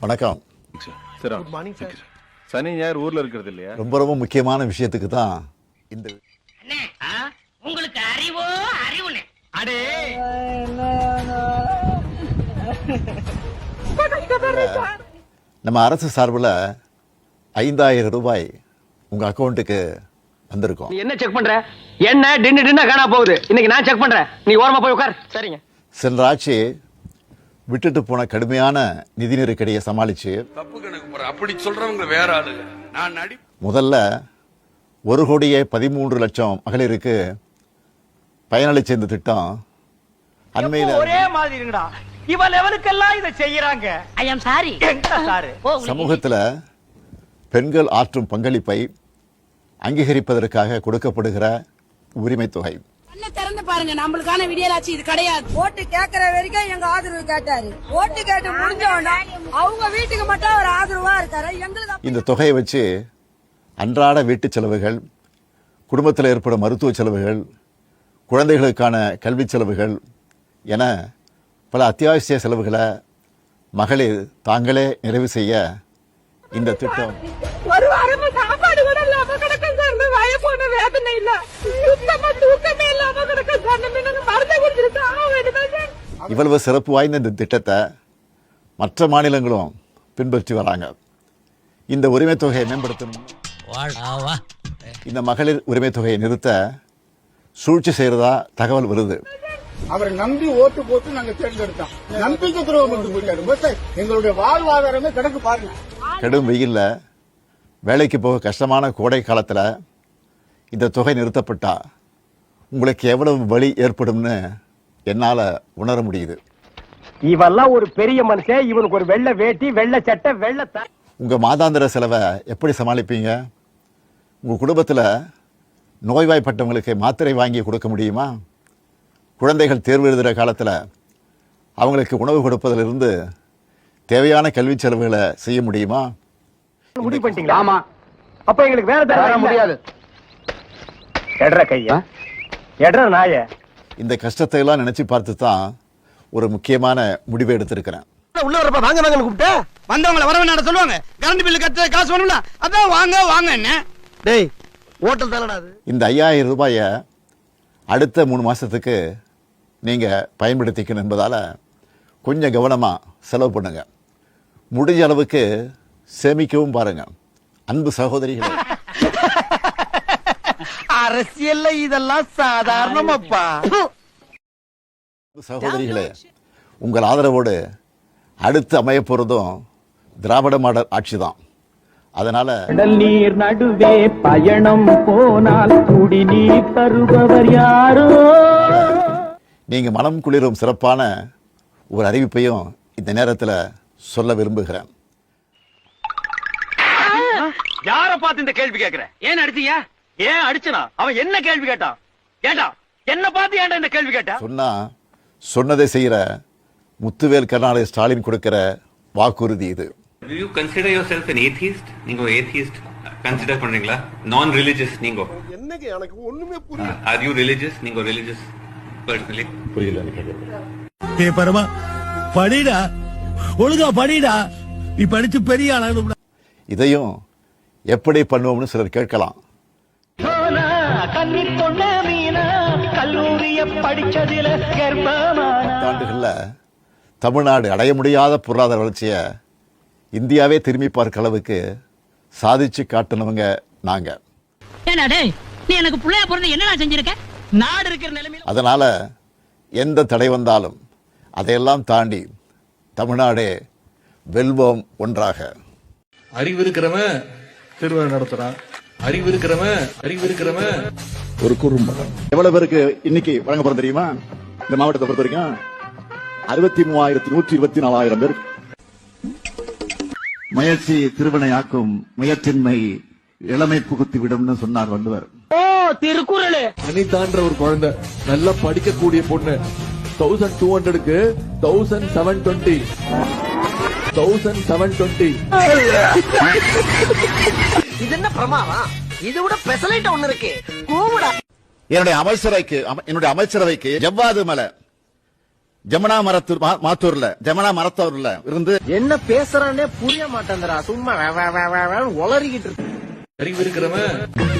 வணக்கம். Good morning sir. சனி ஞாயிறு ஊர்ல இருக்கிறது இல்லையா? ரொம்ப ரொம்ப முக்கியமான விஷயத்துக்கு தான் இந்த உங்களுக்கு அறிவோ அறிவுனே அடே நம்ம அரசு சார்பில் 5000 ரூபாய் உங்க அக்கௌண்ட்டுக்கு வந்திருக்கும். நீ என்ன செக் பண்ற? என்ன டின்னு காணா போகுது. இன்னைக்கு நான் செக் பண்றேன். நீ ஓரமா போய் உட்கார். சரிங்க. சென்ற ஆட்சி விட்டுட்டு போன கடுமையான நிதி நெருக்கடியை சமாளிச்சு தப்பு கணக்கு போற அப்படி சொல்றவங்க வேற ஆளுங்க. நான் முதல்ல 1,13,00,000 மகளிருக்கு பயனளிச்ச இந்த திட்டம் அண்மையில ஒரே மாதிரி இருங்கடா. இவ லெவலுக்கெல்லாம் இத செய்யறாங்க. ஐ அம் சாரி. சாரி. சமூகத்துல பெண்கள் ஆற்றும் பங்களிப்பை அங்கீகரிப்பதற்காக கொடுக்கப்படுகிற உரிமை தொகை. திறந்து பாருங்க, நம்மளுக்கான விடியலாச்சு இது கிடையாது. ஓட்டு கேட்கற வரைக்கும் எங்க ஆதரவு கேட்டாரு. ஓட்டு கேட்டு முடிஞ்சவனா அவங்க வீட்டுக்கு மட்டும் ஒரு ஆதரவா இருக்காரு. எங்களுக்கு இந்த தொகையை வச்சு அன்றாட வீட்டு செலவுகள், குடும்பத்தில் ஏற்படும் மருத்துவ செலவுகள், குழந்தைகளுக்கான கல்வி செலவுகள் என பல அத்தியாவசிய செலவுகளை மகளிர் தாங்களே நிறைவு செய்ய இந்த திட்டம் ஒரு வாரம் சாப்பாடு கூட இல்லாம கிடக்கும் சார். வய போன வேதனை இல்ல, சுத்தமா தூக்கமே இல்லாம கிடக்கும் சார். நம்ம மருந்து குடிச்சிட்டு ஆக வேண்டியதான் சார். இவ்வளவு சிறப்பு வாய்ந்த இந்த திட்டத்தை மற்ற மாநிலங்களும் பின்பற்றி வராங்க. இந்த உரிமை தொகையை மேம்படுத்தணும், இந்த மகளிர் உரிமை தொகையை நிறுத்த சூழ்ச்சி செய்யறதா தகவல் வருது. அவரை நம்பி ஓட்டு போட்டு நாங்க தேர்ந்தெடுத்தோம். நம்பிக்கை துரோகம் போயிட்டாரு. எங்களுடைய வாழ்வாதாரமே கிடக்கு பாருங்க. கடும் வெயில்ல வேலைக்கு போக கஷ்டமான கோடை காலத்துல இந்த தொகை நிறுத்தப்பட்டா உங்களுக்கு எவ்வளவு வலி ஏற்படும்னு என்னால உணர முடியுது. இவெல்லாம் ஒரு பெரிய மனுஷன். இவனுக்கு ஒரு வெள்ளை வேட்டி, வெள்ளை சட்டை, வெள்ளை உங்க மாதாந்திர செலவை எப்படி சமாளிப்பீங்க? உங்க குடும்பத்துல நோய்வாய்ப்பட்டவங்களுக்கு மாத்திரை வாங்கி கொடுக்க முடியுமா? குழந்தைகள் தேர்வு எழுதுகிற காலத்தில் அவங்களுக்கு உணவு கொடுப்பதிலிருந்து தேவையான கல்வி செலவுகளை செய்ய முடியுமா? முடிவு பண்ணிட்டீங்களா? ஆமா. அப்ப எங்களுக்கு வேற தர முடியாது. எட்ற கையா, எட்ற நாய. இந்த கஷ்டத்தை எல்லாம் நினைச்சு பார்த்து தான் ஒரு முக்கியமான முடிவை எடுத்திருக்கிறேன். உள்ள வரப்ப வாங்க வாங்க கூப்பிட்ட வந்தவங்கள வரவேணாட சொல்லுவாங்க. கரண்ட் பில்லு கட்ட காசு வேணும்ல, அதான் வாங்க வாங்க. என்ன டேய் ஹோட்டல் தானடா அது. இந்த 5000 ரூபாயை அடுத்த 3 மாசத்துக்கு நீங்க பயன்படுத்திக்கணும் என்பதால கொஞ்சம் கவனமா செலவு பண்ணுங்க. முடிஞ்ச அளவுக்கு சேமிக்கவும் பாருங்க. அன்பு சகோதரிகளே, அரசியல்ல இதெல்லாம் சாதாரணமாப்பா. சகோதரிகளே, உங்கள் ஆதரவோடு அடுத்து அமைய போறதும் திராவிட மாடல் ஆட்சி தான். அதனால கடல் நீர் நடுவே பயணம் போனால் குடிநீர் தருபவர் யாரோ. நீங்க மனம் குளிரும் சிறப்பான ஒரு அறிவிப்பையும் இந்த நேரத்தில் சொல்ல விரும்புகிறேன். யார பார்த்து இந்த கேள்வி கேக்குற? ஏன் அடிச்சீங்க? ஏன் அடிச்சனா? அவன் என்ன கேள்வி கேட்டான்? கேட்டா என்ன பார்த்து ஏன்டா இந்த கேள்வி கேட்டா? சொன்னா சொன்னதை செய்யற முத்துவேல் கருணாநிதி ஸ்டாலின் கொடுக்கிற வாக்குறுதி இது. Do you consider yourself an atheist? நீங்க atheist consider பண்றீங்களா? Non religious நீங்க. என்னங்க எனக்கு ஒண்ணுமே புரியல. Are you religious? நீங்க religious personally? புரியல. ஏ பரமா படிடா, ஒழுங்கா படிடா. நீ படிச்சு பெரிய ஆளாகணும். இதையும் எப்படி பண்ணுவோம்னு சிலர் கேட்கலாம். பத்தாண்டுகள்ல தமிழ்நாடு அடைய முடியாத பொருளாதார வளர்ச்சியை இந்தியாவே திரும்பி பார்க்க அளவுக்கு சாதிச்சு காட்டினவங்க நாங்க. நீ எனக்கு புள்ளையா பிறந்து என்னடா செஞ்சிருக்க? நாடு இருக்கிற நிலைமையில அதனால எந்த தடை வந்தாலும் அதையெல்லாம் தாண்டி தமிழ்நாடே வெல்வோம் ஒன்றாக. அறிவு இருக்கிறவன் திருவிழா நடத்துறான். அறிவு இருக்கிறவன் ஒரு குறும்பகம். எவ்வளவு பேருக்கு இன்னைக்கு வழங்க போறோம் தெரியுமா? இந்த மாவட்டத்தை பொறுத்த வரைக்கும் 63,124 பேர். முயற்சி திருவினையாக்கும், முயற்சின்மை இளமை புகுத்தி விடும்னு சொன்னார் வள்ளுவர். ஓ திருக்குறள். அனிதான்ற ஒரு குழந்தை நல்லா படிக்கக்கூடிய பொண்ணு 1200க்கு 1720 இது என்ன பிரமாதம்? இது விட பெசலைட் ஒண்ணு இருக்கு. கூவுடா. என்னுடைய அமைச்சரவைக்கு ஜவ்வாது மலை ஜமுனா ஜமுனா மரத்தூர்ல இருந்து என்ன பேசுறானே புரிய மாட்டேங்கிறா சும்மா உளறிக்கிட்டு இருக்கு. அறிவு இருக்கிறவன்